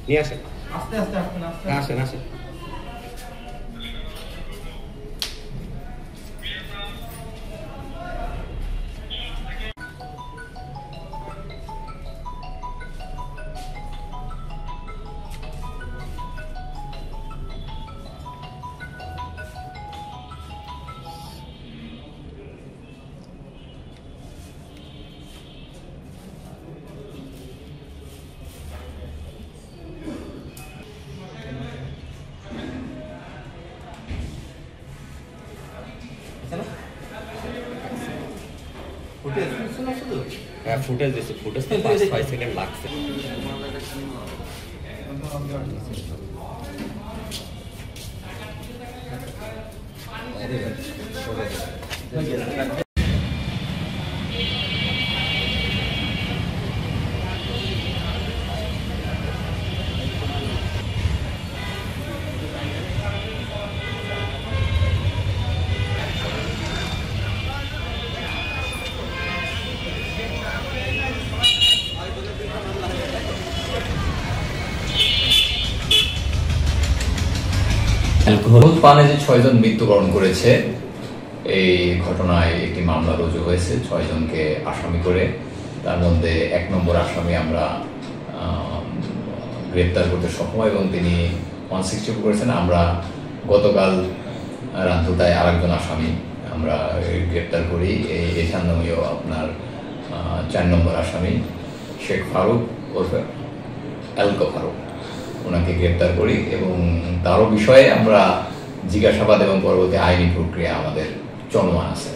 নিয়ে আসেন, আস্তে আস্তে আসেন, আস্তে আসেন আসেন। হ্যাঁ ফুটেজ দিচ্ছে, ফুটেজ তো 5-6 সেকেন্ড লাগছে। অ্যালকোহল পানে যে 6 জন মৃত্যুবরণ করেছে, এই ঘটনায় একটি মামলা রুজু হয়েছে 6 জনকে আসামি করে। তার মধ্যে 1 নম্বর আসামি আমরা গ্রেপ্তার করতে সক্ষম এবং তিনি 160 করেছেন। আমরা গতকাল রান্ততায় আরেকজন আসামি আমরা গ্রেপ্তার করি, এই এখান নামীয় আপনার 4 নম্বর আসামি শেখ ফারুক ওরফে অ্যালকো ফারুক, ওনাকে গ্রেপ্তার করি এবং তারও বিষয়ে আমরা জিজ্ঞাসাবাদ এবং পরবর্তী আইনি প্রক্রিয়া আমাদের চলমান আছে।